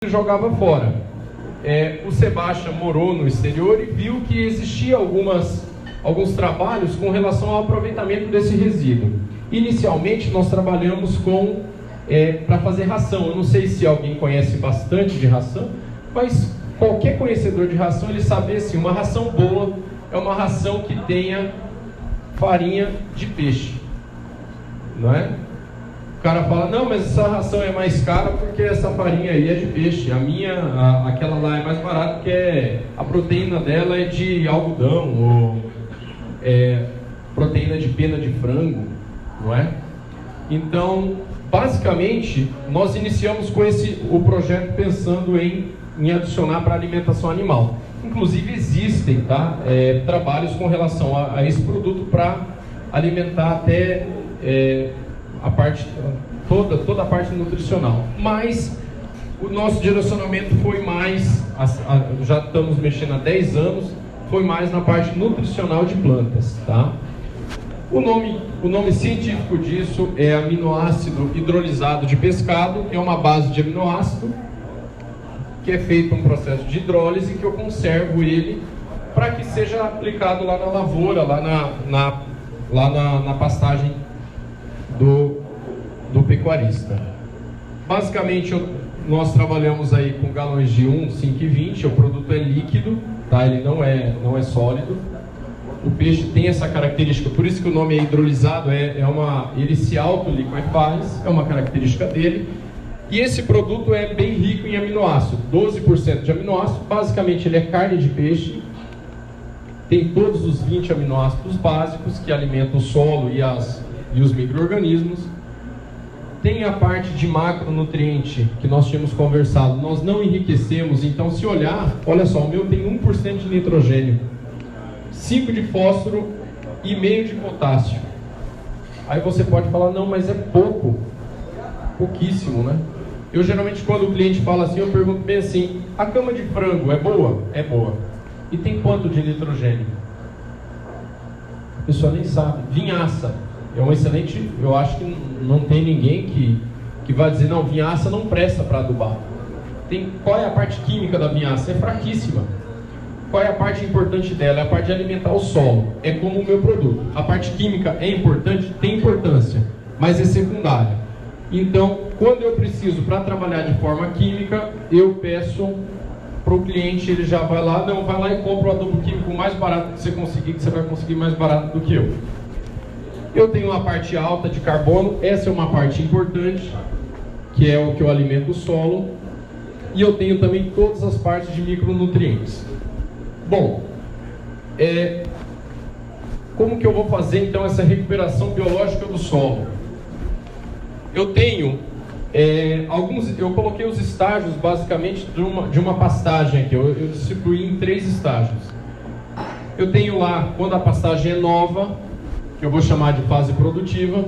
jogava fora. O Sebastião morou no exterior e viu que existia alguns trabalhos com relação ao aproveitamento desse resíduo. Inicialmente nós trabalhamos para fazer ração. Eu não sei se alguém conhece bastante de ração, mas qualquer conhecedor de ração, ele sabe assim, uma ração boa é uma ração que tenha farinha de peixe, não é? O cara fala, não, mas essa ração é mais cara porque essa farinha aí é de peixe. Aquela lá é mais barata porque a proteína dela é de algodão ou proteína de pena de frango, não é? Então, basicamente, nós iniciamos com o projeto pensando em adicionar para a alimentação animal. Inclusive existem trabalhos com relação a esse produto para alimentar até toda a parte nutricional. Mas o nosso direcionamento foi mais, já estamos mexendo há 10 anos, foi mais na parte nutricional de plantas, tá? O nome científico disso é aminoácido hidrolisado de pescado, é uma base de aminoácido que é feito um processo de hidrólise que eu conservo ele para que seja aplicado lá na lavoura, lá na pastagem do pecuarista. Basicamente nós trabalhamos aí com galões de 1, 5 e 20, o produto é líquido, tá? Ele não é sólido. O peixe tem essa característica, por isso que o nome é hidrolisado, ele se auto-liquefaz, é uma característica dele. E esse produto é bem rico em aminoácido, 12% de aminoácido, basicamente ele é carne de peixe, tem todos os 20 aminoácidos básicos que alimentam o solo e os micro-organismos. Tem a parte de macronutriente que nós tínhamos conversado, nós não enriquecemos, então se olhar, olha só, o meu tem 1% de nitrogênio, 5 de fósforo e meio de potássio. Aí você pode falar, não, mas é pouquíssimo, né? Eu geralmente quando o cliente fala assim, eu pergunto bem assim, a cama de frango é boa? É boa. E tem quanto de nitrogênio? A pessoa nem sabe. Vinhaça é um excelente, eu acho que não tem ninguém que vai dizer, não, vinhaça não presta para adubar. Qual é a parte química da vinhaça? É fraquíssima. Qual é a parte importante dela? É a parte de alimentar o solo. É como o meu produto. A parte química é importante? Tem importância, mas é secundária. Então, quando eu preciso para trabalhar de forma química, eu peço para o cliente, ele já vai lá e compra o adubo químico mais barato que você conseguir, que você vai conseguir mais barato do que eu. Eu tenho uma parte alta de carbono, essa é uma parte importante, que é o que eu alimento o solo, e eu tenho também todas as partes de micronutrientes. Bom, como que eu vou fazer então essa recuperação biológica do solo? Eu tenho eu coloquei os estágios basicamente de uma pastagem aqui, eu distribuí em 3 estágios. Eu tenho lá, quando a pastagem é nova, que eu vou chamar de fase produtiva,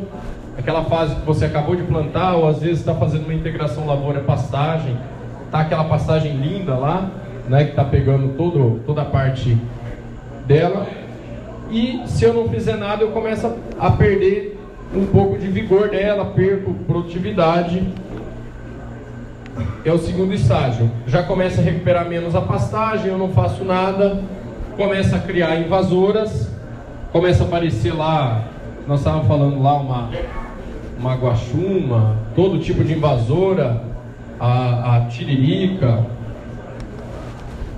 aquela fase que você acabou de plantar, ou às vezes está fazendo uma integração lavoura-pastagem, tá aquela pastagem linda lá, né, que está pegando toda a parte dela, e se eu não fizer nada, eu começo a perder um pouco de vigor dela, perco produtividade. É o segundo estágio. Já começa a recuperar menos a pastagem, eu não faço nada, começa a criar invasoras, começa a aparecer lá, nós estávamos falando lá uma guaxuma, todo tipo de invasora, a tiririca.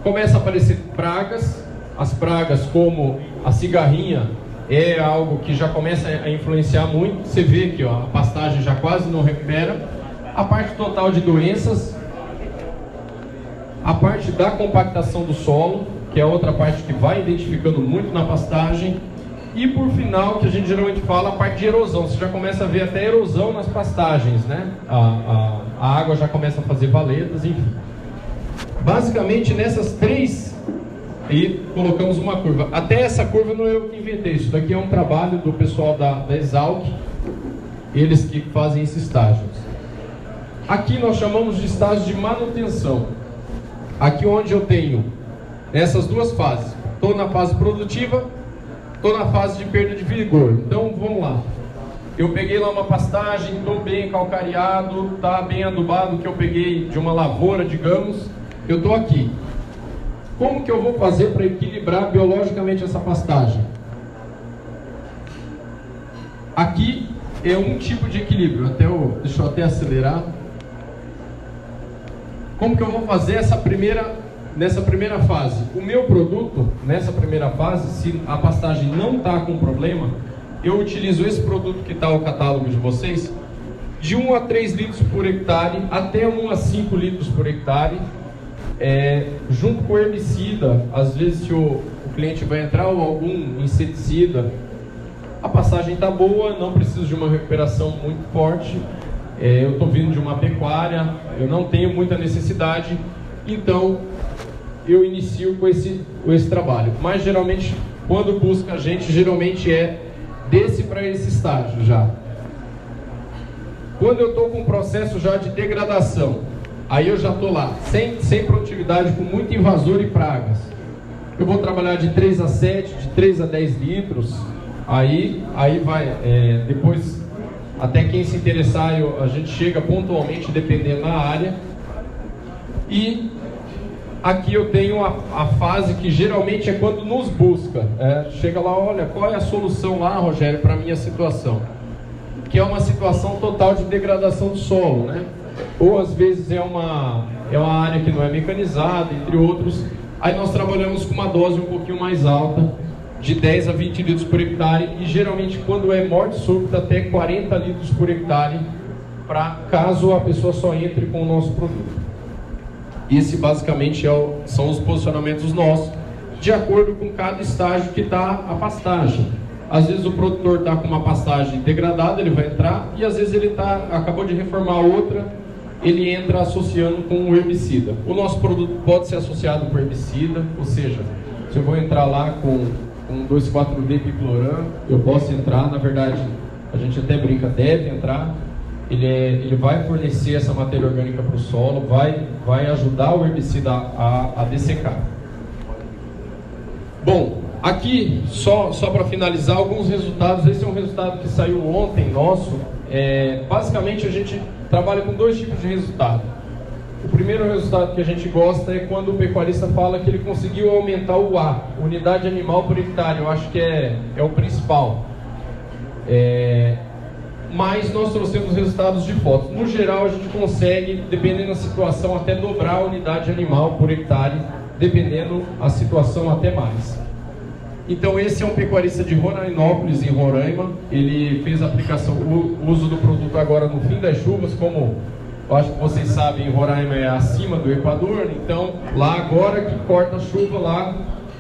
Começa a aparecer pragas, as pragas como a cigarrinha é algo que já começa a influenciar muito. Você vê que a pastagem já quase não recupera. A parte total de doenças, a parte da compactação do solo, que é outra parte que vai identificando muito na pastagem. E por final, que a gente geralmente fala, a parte de erosão. Você já começa a ver até erosão nas pastagens, né? A água já começa a fazer valetas, enfim. Basicamente nessas 3, e colocamos uma curva. Até essa curva não é eu que inventei, isso daqui é um trabalho do pessoal da Exalc, eles que fazem esses estágios. Aqui nós chamamos de estágio de manutenção. Aqui onde eu tenho essas 2 fases. Estou na fase produtiva, estou na fase de perda de vigor. Então vamos lá. eu peguei lá uma pastagem, estou bem calcareado, está bem adubado, que eu peguei de uma lavoura, digamos, eu estou aqui. Como que eu vou fazer para equilibrar biologicamente essa pastagem? Aqui é um tipo de equilíbrio, deixa eu até acelerar. Como que eu vou fazer nessa primeira fase? O meu produto, nessa primeira fase, se a pastagem não está com problema, eu utilizo esse produto que está no catálogo de vocês, de 1 a 3 litros por hectare, até 1 a 5 litros por hectare, junto com o herbicida. Às vezes se o cliente vai entrar ou algum inseticida, a pastagem está boa, não preciso de uma recuperação muito forte, eu estou vindo de uma pecuária, eu não tenho muita necessidade, então eu inicio com esse trabalho. Mas geralmente, quando busca a gente, geralmente desse para esse estágio já. Quando eu estou com um processo já de degradação, aí eu já estou lá, sem produtividade, com muito invasor e pragas. Eu vou trabalhar de 3 a 7, de 3 a 10 litros, aí vai, depois, até quem se interessar, a gente chega pontualmente, dependendo da área. E aqui eu tenho a fase que geralmente é quando nos busca. Chega lá, olha, qual é a solução lá, Rogério, para a minha situação? Que é uma situação total de degradação do solo, né? Ou às vezes é uma área que não é mecanizada, entre outros. Aí nós trabalhamos com uma dose um pouquinho mais alta, de 10 a 20 litros por hectare, e geralmente quando é morte súbita, até 40 litros por hectare, para caso a pessoa só entre com o nosso produto. Esse basicamente são os posicionamentos nossos, de acordo com cada estágio que está a pastagem. Às vezes o produtor está com uma pastagem degradada, ele vai entrar, e às vezes ele acabou de reformar outra, ele entra associando com um herbicida. O nosso produto pode ser associado com herbicida, ou seja, se eu vou entrar lá com 2,4-D picloram, eu posso entrar, na verdade, a gente até brinca, deve entrar. Ele vai fornecer essa matéria orgânica para o solo, vai ajudar o herbicida a dessecar. Bom, aqui, só para finalizar, alguns resultados. Esse é um resultado que saiu ontem, nosso. Basicamente, a gente trabalha com 2 tipos de resultado. O primeiro resultado que a gente gosta é quando o pecuarista fala que ele conseguiu aumentar o A, unidade animal por hectare. Eu acho que é o principal. Mas nós trouxemos resultados de fotos. No geral, a gente consegue, dependendo da situação, até dobrar a unidade animal por hectare, dependendo da situação, até mais. Então, esse é um pecuarista de Rorainópolis, em Roraima. Ele fez a aplicação, o uso do produto agora no fim das chuvas, como eu acho que vocês sabem, Roraima é acima do Equador, então lá agora que corta a chuva lá,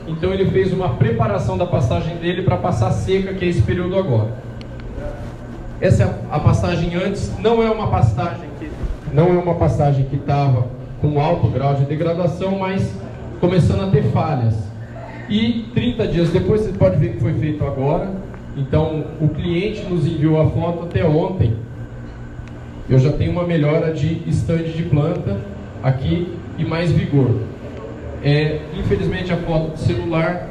então ele fez uma preparação da pastagem dele para passar seca, que é esse período agora. Essa é a pastagem antes, não é uma pastagem que estava com alto grau de degradação, mas começando a ter falhas. E 30 dias depois, você pode ver que foi feito agora. Então o cliente nos enviou a foto até ontem. Eu já tenho uma melhora de stand de planta aqui e mais vigor. Infelizmente a foto do celular.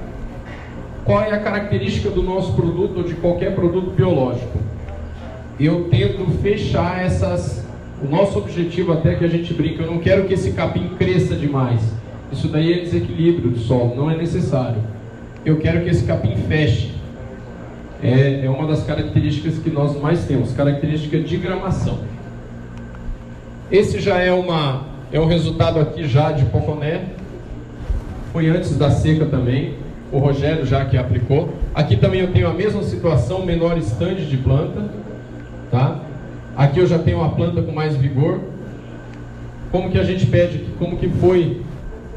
Qual é a característica do nosso produto ou de qualquer produto biológico? Eu tento fechar o nosso objetivo, até que a gente brinca, eu não quero que esse capim cresça demais. Isso daí é desequilíbrio do solo, não é necessário. Eu quero que esse capim feche. É uma das características que nós mais temos, característica de gramação. Esse já é um resultado aqui já de Poconé. Foi antes da seca também. O Rogério já que aplicou. Aqui também eu tenho a mesma situação, menor stand de planta. Tá? Aqui eu já tenho uma planta com mais vigor. Como que a gente pede, como que foi?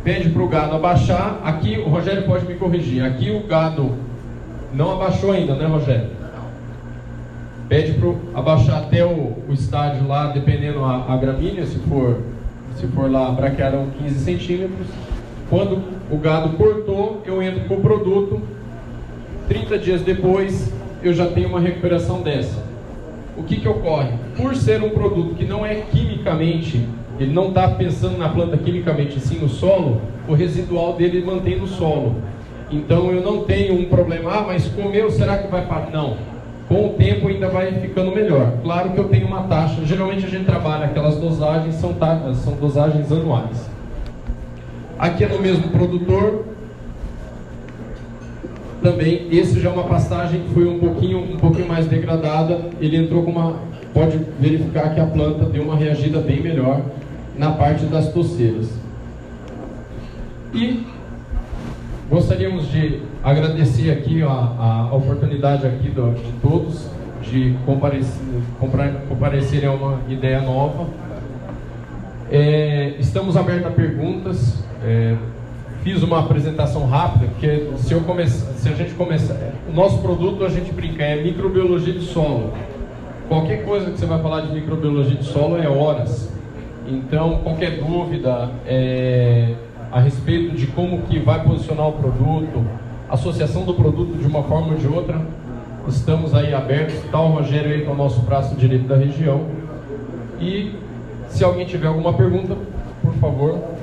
Pede para o gado abaixar. Aqui o Rogério pode me corrigir. Aqui o gado não abaixou ainda, né, Rogério? Pede para abaixar até o estágio lá, dependendo a gramínea, se for lá braquiarão 15 centímetros. Quando o gado cortou, eu entro com o produto. 30 dias depois, eu já tenho uma recuperação dessa. O que ocorre? Por ser um produto que não é quimicamente, ele não está pensando na planta quimicamente, sim no solo, o residual dele mantém no solo. Então eu não tenho um problema, mas comeu, será que vai parar? Não. com o tempo ainda vai ficando melhor. Claro que eu tenho uma taxa, geralmente a gente trabalha aquelas dosagens, são dosagens anuais. Aqui é no mesmo produtor, também, esse já é uma pastagem que foi um pouquinho mais degradada, ele entrou com uma, pode verificar que a planta deu uma reagida bem melhor na parte das toceiras. E gostaríamos de agradecer aqui a oportunidade aqui de todos de comparecerem a uma ideia nova. Estamos abertos a perguntas. Fiz uma apresentação rápida, porque se a gente começar, o nosso produto, a gente brinca, é microbiologia de solo. Qualquer coisa que você vai falar de microbiologia de solo é horas. Então, qualquer dúvida a respeito de como que vai posicionar o produto, associação do produto de uma forma ou de outra, estamos aí abertos. Está o Rogério aí, que é o nosso braço direito da região. E se alguém tiver alguma pergunta, por favor.